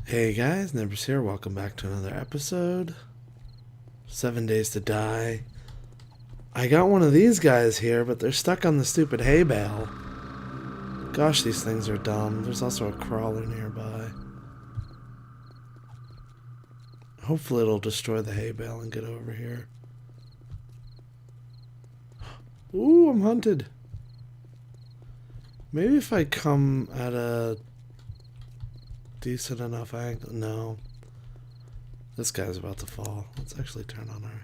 Hey guys, Nimbus here. Welcome back to another episode. 7 Days to Die. I got one of these guys here, but they're stuck on the stupid hay bale. Gosh, these things are dumb. There's also a crawler nearby. Hopefully it'll destroy the hay bale and get over here. Ooh, I'm hunted. Maybe if I come at a decent enough angle. No. This guy's about to fall. Let's actually turn on our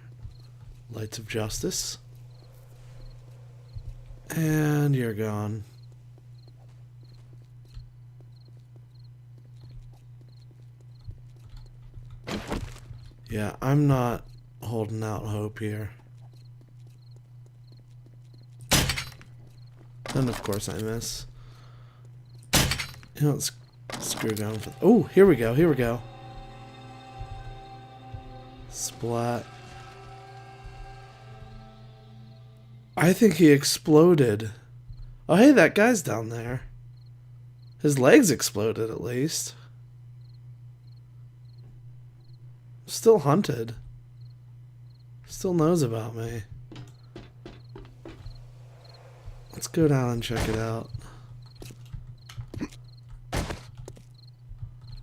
lights of justice. And you're gone. Yeah, I'm not holding out hope here. And of course I miss. You know, let's screw going for. Oh, here we go. Here we go. Splat. I think he exploded. Oh, hey, that guy's down there. His legs exploded, at least. Still hunted. Still knows about me. Let's go down and check it out.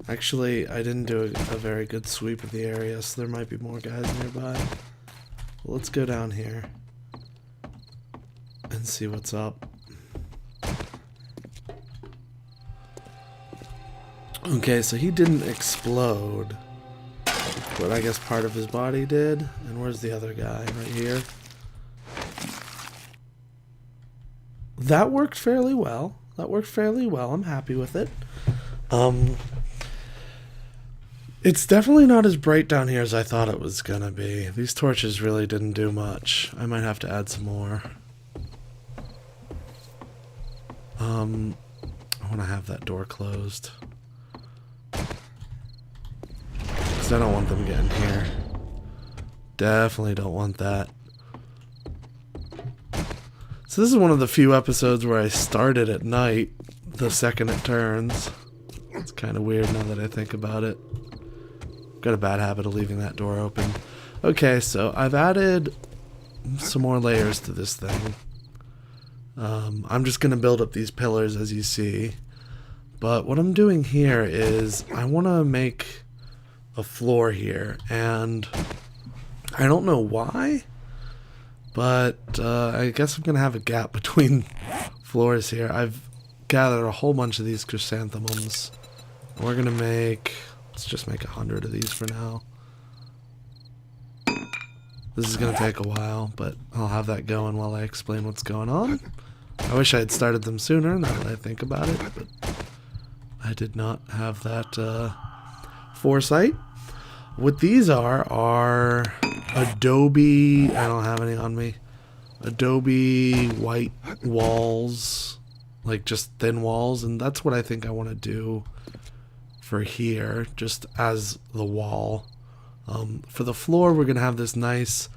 Actually, I didn't do a very good sweep of the area, so there might be more guys nearby. Well, let's go down here and see what's up. Okay, so he didn't explode, but I guess part of his body did. And where's the other guy? Right here. That worked fairly well. I'm happy with it. It's definitely not as bright down here as I thought it was gonna be. These torches really didn't do much. I might have to add some more. I want to have that door closed. Because I don't want them getting here. Definitely don't want that. So this is one of the few episodes where I started at night the second it turns. It's kind of weird now that I think about it. Got a bad habit of leaving that door open. Okay, so I've added some more layers to this thing. I'm just going to build up these pillars as you see. But what I'm doing here is I want to make a floor here. And I don't know why, but I guess I'm going to have a gap between floors here. I've gathered a whole bunch of these chrysanthemums. We're going to make... Let's just make 100 of these for now. This is going to take a while, but I'll have that going while I explain what's going on. I wish I had started them sooner, now that I think about it, but I did not have that foresight. What these are Adobe, I don't have any on me, Adobe white walls, like just thin walls, and that's what I think I want to do for here, just as the wall. For the floor, we're gonna have this nice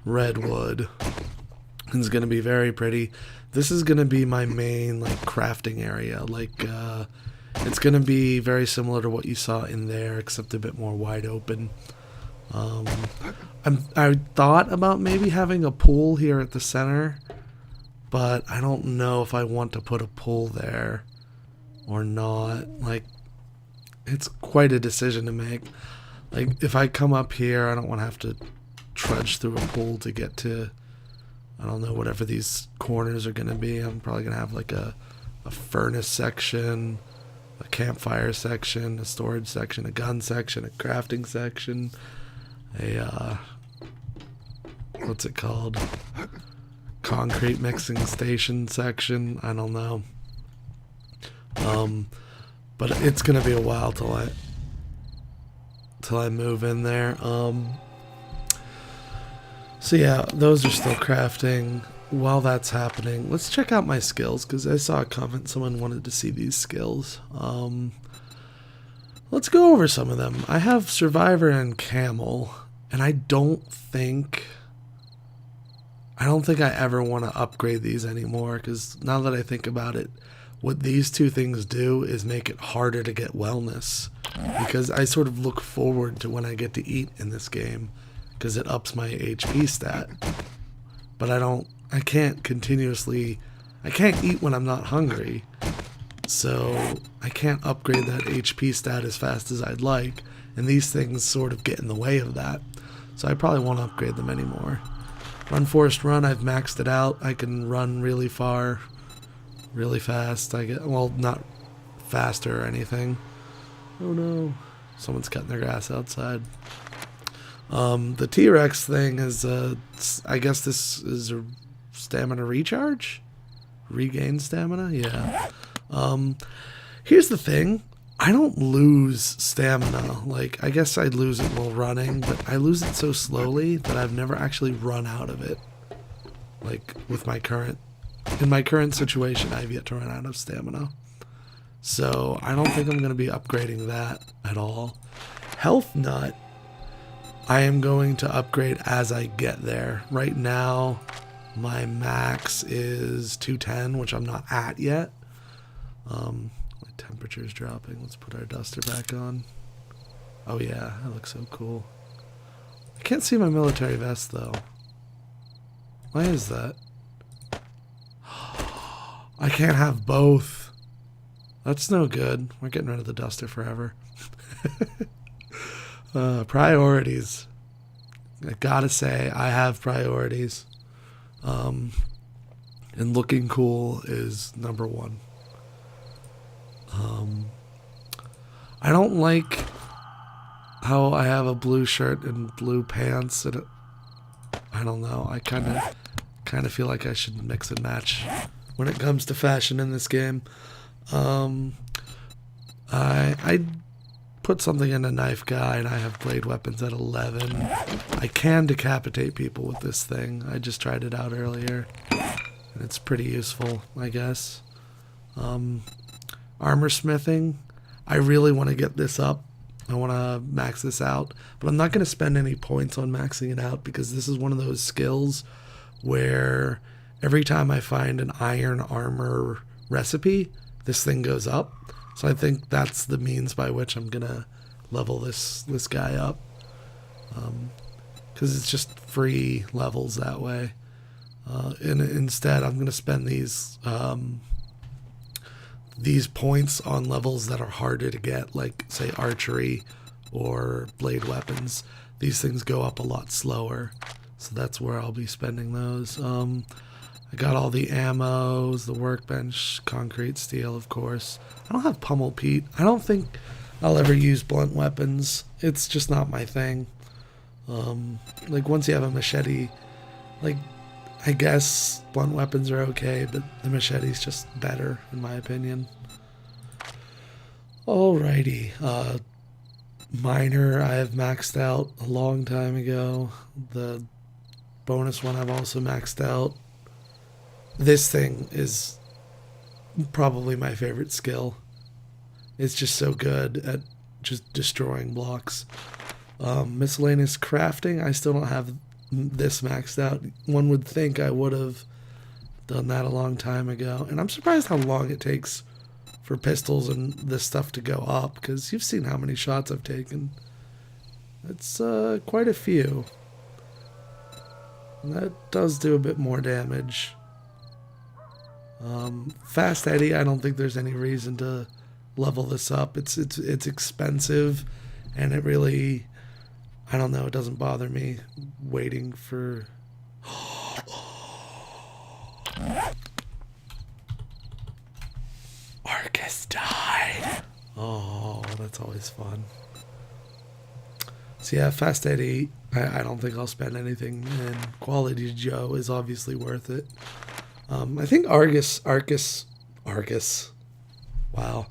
redwood. It's gonna be very pretty. This is gonna be my main like crafting area. Like it's gonna be very similar to what you saw in there, except a bit more wide open. I thought about maybe having a pool here at the center, but I don't know if I want to put a pool there or not. Like, it's quite a decision to make. Like, if I come up here, I don't want to have to trudge through a pool to get to, I don't know, whatever these corners are going to be. I'm probably going to have like a furnace section, a campfire section, a storage section, a gun section, a crafting section, a, what's it called? Concrete mixing station section. I don't know. But it's gonna be a while till I move in there. So yeah, those are still crafting. While that's happening, let's check out my skills, because I saw a comment someone wanted to see these skills. Let's go over some of them. I have Survivor and Camel, and I don't think I ever want to upgrade these anymore, because now that I think about it, what these two things do is make it harder to get wellness. because I sort of look forward to when I get to eat in this game because it ups my HP stat. But I can't eat when I'm not hungry. So I can't upgrade that HP stat as fast as I'd like, and these things sort of get in the way of that. So I probably won't upgrade them anymore. Run Forest Run, I've maxed it out. I can run really far, really fast. Well, not faster or anything. Oh no, someone's cutting their grass outside. The T-Rex thing is, I guess this is a stamina recharge? Regain stamina? Yeah. Here's the thing. I don't lose stamina. Like, I guess I'd lose it while running, but I lose it so slowly that I've never actually run out of it. Like, in my current situation, I've yet to run out of stamina. So, I don't think I'm going to be upgrading that at all. Health Nut, I am going to upgrade as I get there. Right now, my max is 210, which I'm not at yet. My temperature's dropping. Let's put our duster back on. Oh yeah, that looks so cool. I can't see my military vest though. Why is that? I can't have both. That's no good. We're getting rid of the duster forever. Priorities. I gotta say, I have priorities. And looking cool is number one. I don't like how I have a blue shirt and blue pants, and I don't know. I kind of feel like I should mix and match when it comes to fashion in this game. I put something in a knife guy, and I have blade weapons at 11. I can decapitate people with this thing. I just tried it out earlier, and it's pretty useful, I guess. Armor smithing, I really want to get this up. I want to max this out, but I'm not going to spend any points on maxing it out because this is one of those skills where every time I find an iron armor recipe, this thing goes up. So I think that's the means by which I'm going to level this guy up, because it's just free levels that way. And instead, I'm going to spend these points on levels that are harder to get, like, say, archery or blade weapons. These things go up a lot slower, so that's where I'll be spending those. I got all the ammos, the workbench, concrete steel, of course. I don't have pummel Pete. I don't think I'll ever use blunt weapons. It's just not my thing. Like, once you have a machete, like, I guess blunt weapons are okay, but the machete's just better, in my opinion. Alrighty. Miner, I have maxed out a long time ago. The bonus one I've also maxed out. This thing is probably my favorite skill. It's just so good at just destroying blocks. Miscellaneous crafting, I still don't have this maxed out. One would think I would have done that a long time ago, and I'm surprised how long it takes for pistols and this stuff to go up, because you've seen how many shots I've taken. It's quite a few, and that does do a bit more damage. Fast Eddie, I don't think there's any reason to level this up. It's expensive, and it really, I don't know, it doesn't bother me waiting for... Arcus died! Oh, that's always fun. So yeah, Fast Eddie, I don't think I'll spend anything, and Quality Joe is obviously worth it. I think Arcus. Wow.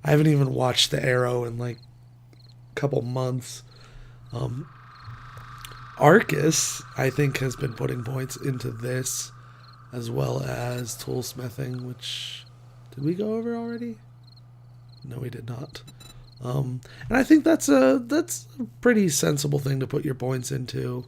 I haven't even watched The Arrow in like a couple months. Arcus, I think, has been putting points into this, as well as toolsmithing, which... Did we go over already? No, we did not. And I think that's a pretty sensible thing to put your points into,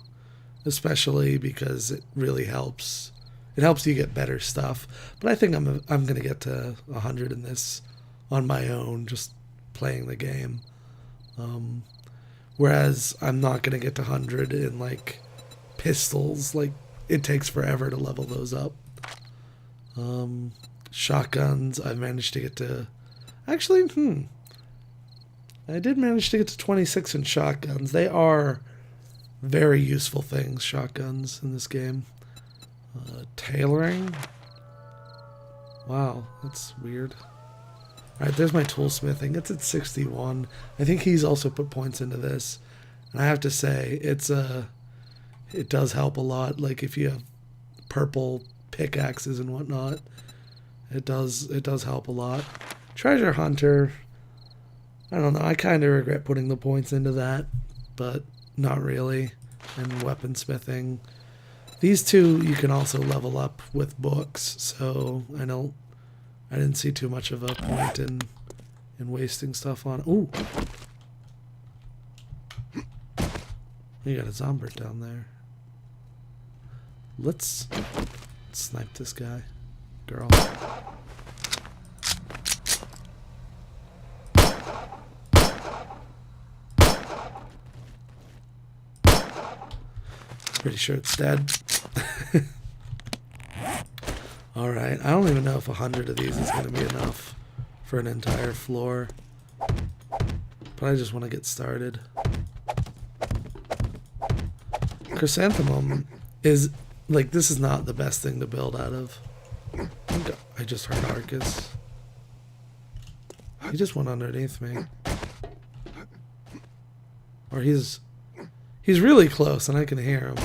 especially because it really helps. It helps you get better stuff. But I think I'm gonna get to 100 in this on my own, just playing the game. Whereas I'm not going to get to 100 in like pistols. Like it takes forever to level those up. Shotguns, I've managed to get to... Actually, I did manage to get to 26 in shotguns. They are very useful things, shotguns, in this game. Tailoring. Wow, that's weird. Alright, there's my toolsmithing. It's at 61. I think he's also put points into this. And I have to say, it does help a lot. Like, if you have purple pickaxes and whatnot, it does help a lot. Treasure Hunter, I don't know. I kind of regret putting the points into that, but not really. And weaponsmithing. These two you can also level up with books, so I didn't see too much of a point in wasting stuff on. Ooh, you got a zombie down there. Let's snipe this guy, girl. Pretty sure it's dead. Alright, I don't even know if 100 of these is going to be enough for an entire floor. But I just want to get started. Chrysanthemum is, like, this is not the best thing to build out of. I just heard Arcus. He just went underneath me. Or he's really close and I can hear him.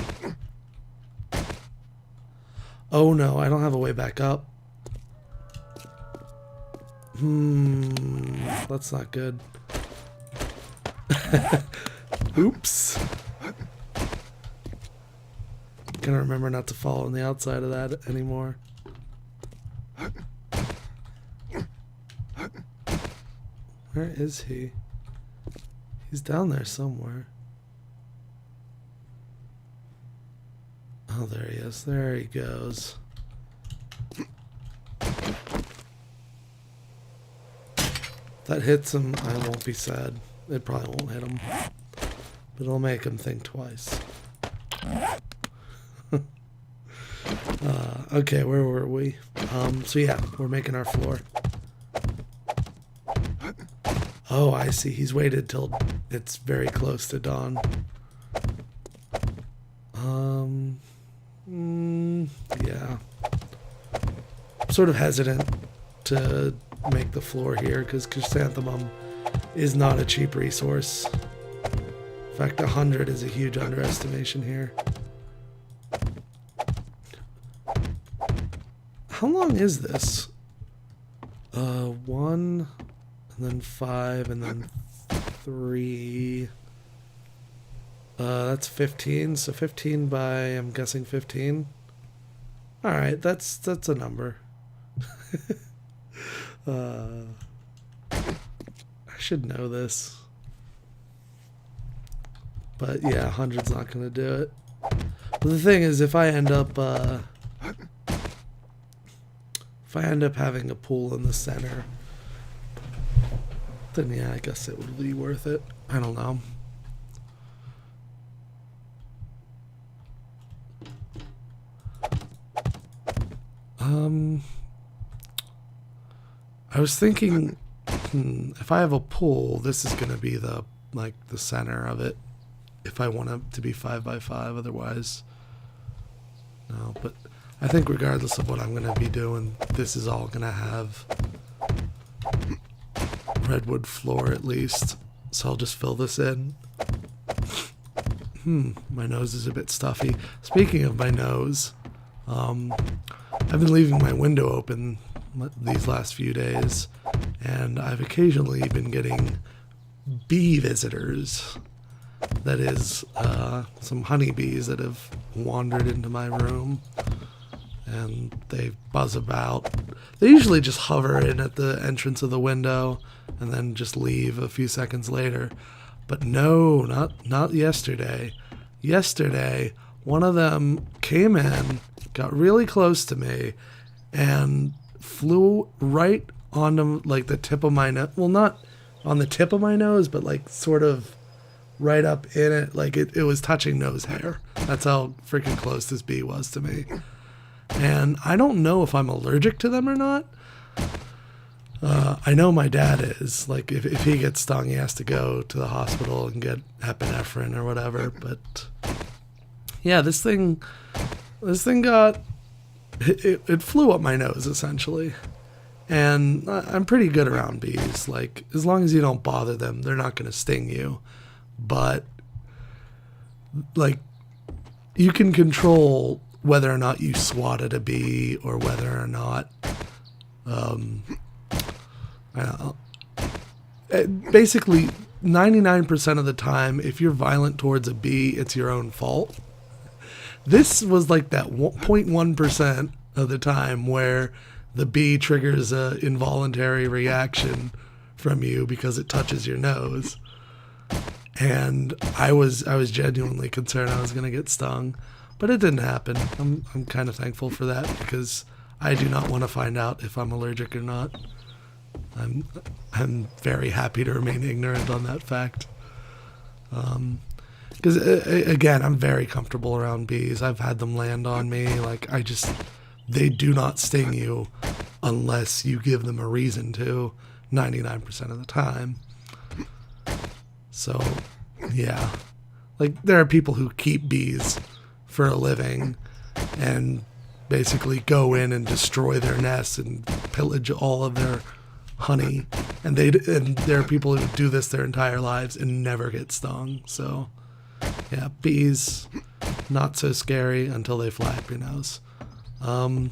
Oh no, I don't have a way back up. That's not good. Oops. Gotta remember not to fall on the outside of that anymore. Where is he? He's down there somewhere. Oh, there he is. There he goes. If that hits him, I won't be sad. It probably won't hit him. But it'll make him think twice. Okay, where were we? So yeah, we're making our floor. Oh, I see. He's waited till it's very close to dawn. Yeah. I'm sort of hesitant to make the floor here because chrysanthemum is not a cheap resource. In fact, 100 is a huge underestimation here. How long is this? 1, and then 5, and then 3. That's 15, so 15 by, I'm guessing 15. Alright, that's a number. I should know this. But yeah, 100's not gonna do it. But the thing is, if I end up having a pool in the center, then yeah, I guess it would be worth it. I don't know. I was thinking, if I have a pool, this is gonna be the center of it. If I want it to be 5 by 5, otherwise, no. But I think regardless of what I'm gonna be doing, this is all gonna have redwood floor at least. So I'll just fill this in. My nose is a bit stuffy. Speaking of my nose, I've been leaving my window open these last few days, and I've occasionally been getting bee visitors. That is, some honeybees that have wandered into my room, and they buzz about. They usually just hover in at the entrance of the window and then just leave a few seconds later. But no, not yesterday. Yesterday, one of them came in, got really close to me, and flew right onto like the tip of my nose. Well, not on the tip of my nose, but like sort of right up in it. Like it was touching nose hair. That's how freaking close this bee was to me. And I don't know if I'm allergic to them or not. I know my dad is. Like, if he gets stung, he has to go to the hospital and get epinephrine or whatever. But yeah, this thing got it flew up my nose essentially. And I'm pretty good around bees. Like, as long as you don't bother them, they're not going to sting you. But like, you can control whether or not you swatted a bee or whether or not I don't know. Basically, 99% of the time, if you're violent towards a bee, it's your own fault. This was like that 0.1% of the time where the bee triggers an involuntary reaction from you because it touches your nose. And I was genuinely concerned I was going to get stung, but it didn't happen. I'm kind of thankful for that because I do not want to find out if I'm allergic or not. I'm very happy to remain ignorant on that fact. Because again, I'm very comfortable around bees. I've had them land on me. Like, they do not sting you unless you give them a reason to, 99% of the time. So, yeah. Like, there are people who keep bees for a living and basically go in and destroy their nests and pillage all of their honey, and there are people who do this their entire lives and never get stung. So yeah, bees, not so scary until they fly up your nose. I'm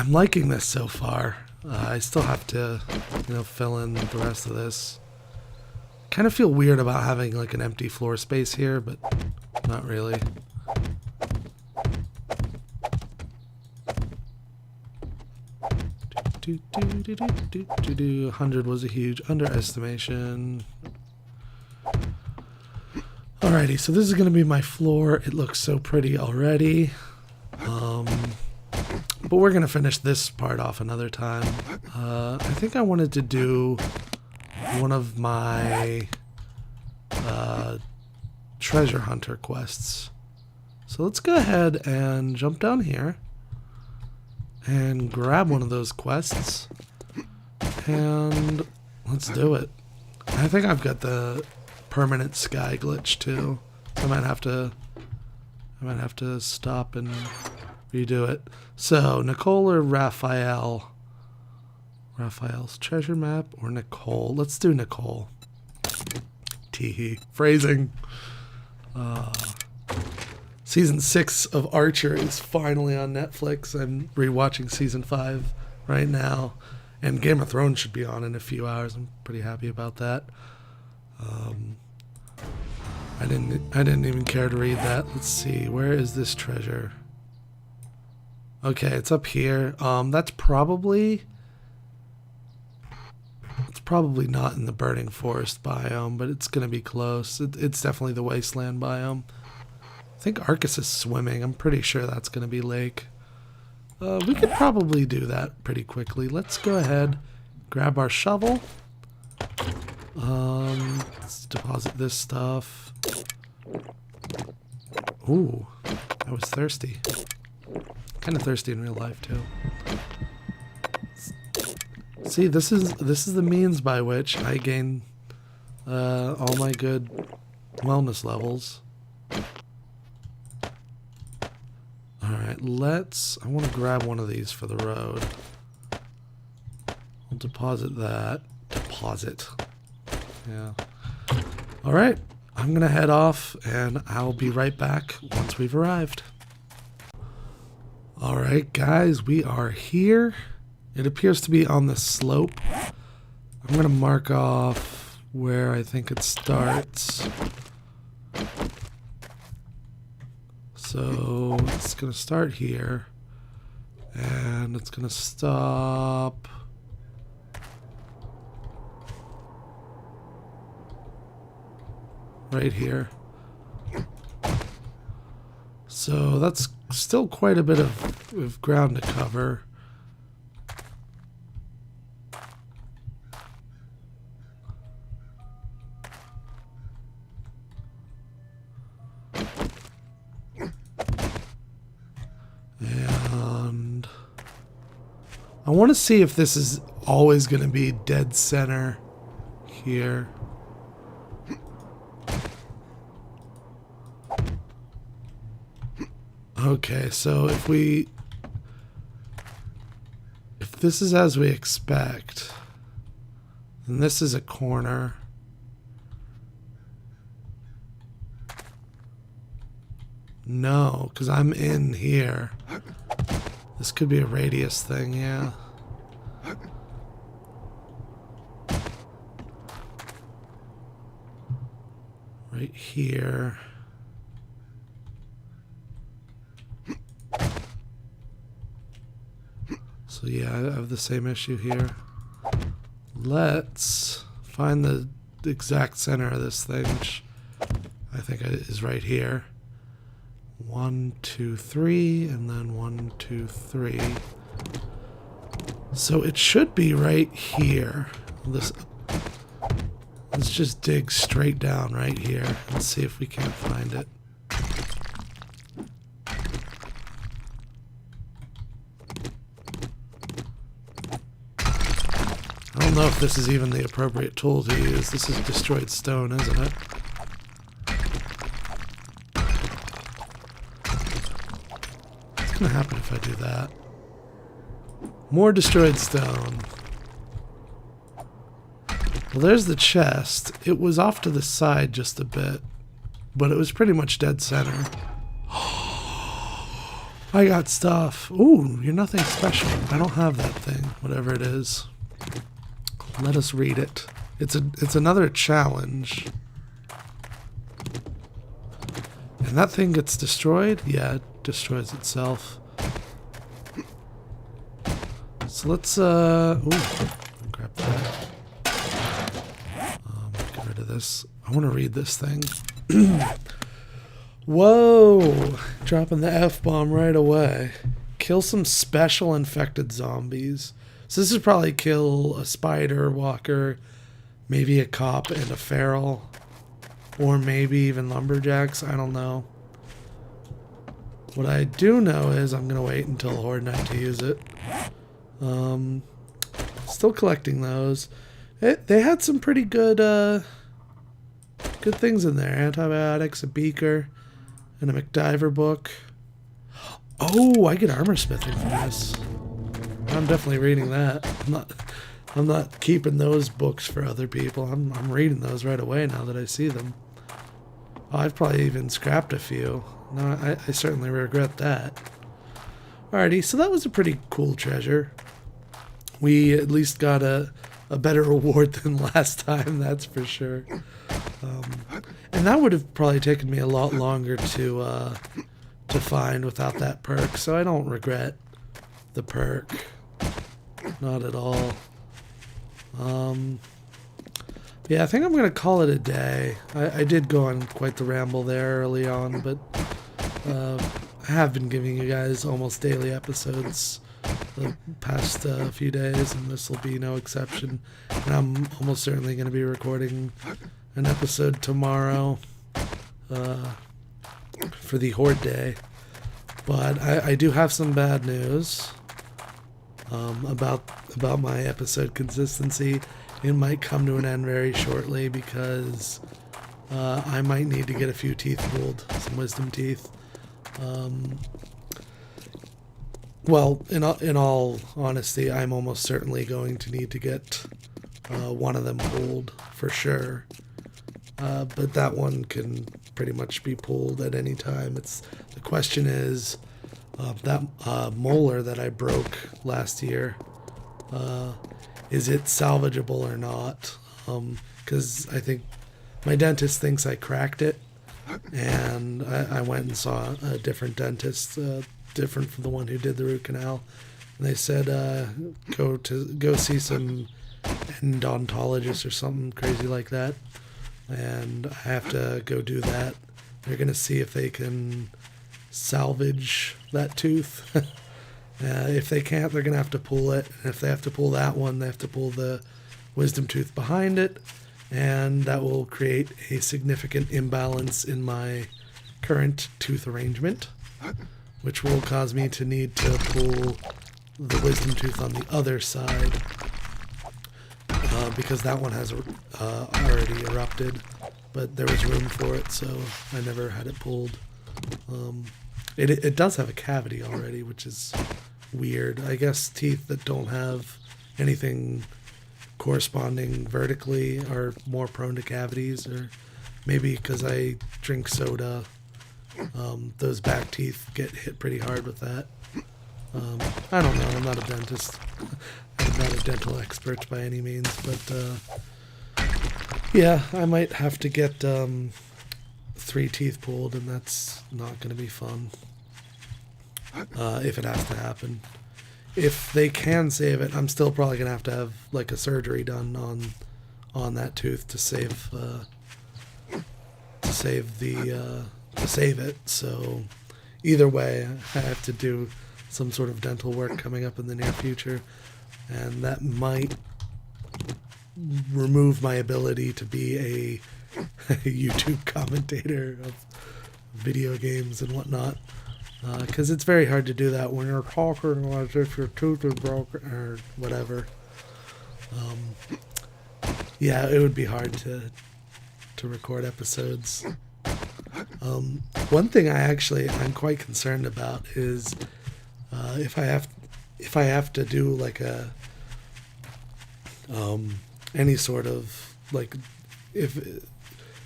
liking this so far. I still have to, fill in the rest of this. Kind of feel weird about having like an empty floor space here, but not really. 100 was a huge underestimation. Alrighty, so this is going to be my floor. It looks so pretty already. But we're going to finish this part off another time. I think I wanted to do one of my treasure hunter quests. So let's go ahead and jump down here and grab one of those quests, and let's do it. I think I've got the permanent sky glitch too. I might have to stop and redo it. So Nicole or Raphael? Raphael's treasure map or Nicole? Let's do Nicole. Teehee. Phrasing. Season 6 of Archer is finally on Netflix. I'm rewatching season 5 right now, and Game of Thrones should be on in a few hours. I'm pretty happy about that. I didn't even care to read that. Let's see, where is this treasure? Okay, it's up here. That's probably not in the burning forest biome, but it's gonna be close. It's definitely the wasteland biome. I think Arcus is swimming. I'm pretty sure that's going to be lake. We could probably do that pretty quickly. Let's go ahead, grab our shovel. Let's deposit this stuff. Ooh, I was thirsty. Kind of thirsty in real life too. See, this is the means by which I gain all my good wellness levels. Alright, I want to grab one of these for the road. I'll deposit that. Deposit. Yeah. Alright, I'm going to head off, and I'll be right back once we've arrived. Alright, guys, we are here. It appears to be on the slope. I'm going to mark off where I think it starts. So it's going to start here, and it's going to stop right here. So that's still quite a bit of ground to cover. want to see if this is always going to be dead center here. Okay, so if this is as we expect, then this is a corner. No, because I'm in here. This could be a radius thing, yeah. Right here. So yeah, I have the same issue here. Let's find the exact center of this thing, which I think is right here. 1, 2, 3, and then 1, 2, 3. So it should be right here. Let's just dig straight down right here and see if we can't find it. I don't know if this is even the appropriate tool to use. This is destroyed stone, isn't it? What's going to happen if I do that? More destroyed stone. Well, there's the chest. It was off to the side just a bit, but it was pretty much dead center. I got stuff. Ooh, you're nothing special. I don't have that thing, whatever it is. Let us read it. It's another challenge. And that thing gets destroyed? Yeah, it destroys itself. So let's ooh, grab that. Get rid of this. I want to read this thing. Whoa! Dropping the F-bomb right away. Kill some special infected zombies. So this is probably kill a spider walker, maybe a cop and a feral, or maybe even lumberjacks. I don't know. What I do know is I'm going to wait until Horde Night to use it. Still collecting those. They had some pretty good good things in there. Antibiotics, a beaker, and a McDiver book. Oh, I get armor smithing from this. I'm definitely reading that. I'm not keeping those books for other people. I'm reading those right away now that I see them. Oh, I've probably even scrapped a few. No, I certainly regret that. Alrighty, so that was a pretty cool treasure. We at least got a better reward than last time, that's for sure. And that would have probably taken me a lot longer to find without that perk, so I don't regret the perk. Not at all. Yeah, I think I'm going to call it a day. I did go on quite the ramble there early on, but I have been giving you guys almost daily episodes the past few days, and this will be no exception. And I'm almost certainly going to be recording an episode tomorrow for the Horde Day. But I do have some bad news about my episode consistency. It might come to an end very shortly because I might need to get a few teeth pulled, some wisdom teeth. Well, in all honesty, I'm almost certainly going to need to get one of them pulled for sure. But that one can pretty much be pulled at any time. The question is that molar that I broke last year. Is it salvageable or not? Because I think my dentist thinks I cracked it, and I went and saw a different dentist, different from the one who did the root canal, and they said go see some endodontologist or something crazy like that, and I have to go do that. They're gonna see if they can salvage that tooth. If they can't, they're going to have to pull it. And if they have to pull that one, they have to pull the wisdom tooth behind it. And that will create a significant imbalance in my current tooth arrangement, which will cause me to need to pull the wisdom tooth on the other side, because that one has already erupted, but there was room for it, so I never had it pulled. It does have a cavity already, which is weird. I guess teeth that don't have anything corresponding vertically are more prone to cavities, or maybe because I drink soda, those back teeth get hit pretty hard with that. I don't know. I'm not a dentist. I'm not a dental expert by any means, but yeah, I might have to get 3 teeth pulled, and that's not going to be fun if it has to happen. If they can save it, I'm still probably going to have like a surgery done on that tooth to save it. So either way, I have to do some sort of dental work coming up in the near future, and that might remove my ability to be a YouTube commentator of video games and whatnot, because it's very hard to do that when you're talking as if your tooth is broken or whatever. Yeah, it would be hard to record episodes. One thing I'm quite concerned about is if I have to do like a any sort of like if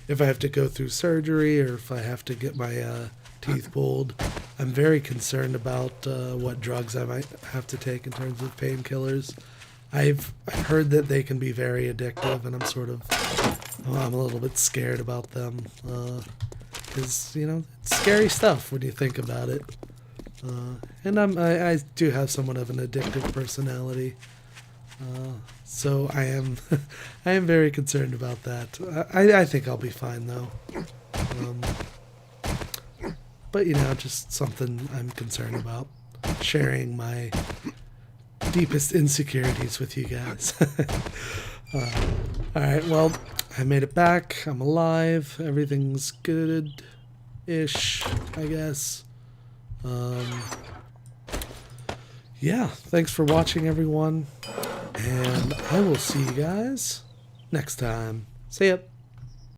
I have to go through surgery, or if I have to get my teeth pulled, I'm very concerned about what drugs I might have to take in terms of painkillers. I've heard that they can be very addictive, and I'm a little bit scared about them, because it's scary stuff when you think about it. And I do have somewhat of an addictive personality, so I am I am very concerned about that. I think I'll be fine though, but just something I'm concerned about, sharing my deepest insecurities with you guys. Alright, well, I made it back. I'm alive. Everything's good-ish, I guess. Yeah, thanks for watching, everyone. And I will see you guys next time. See ya.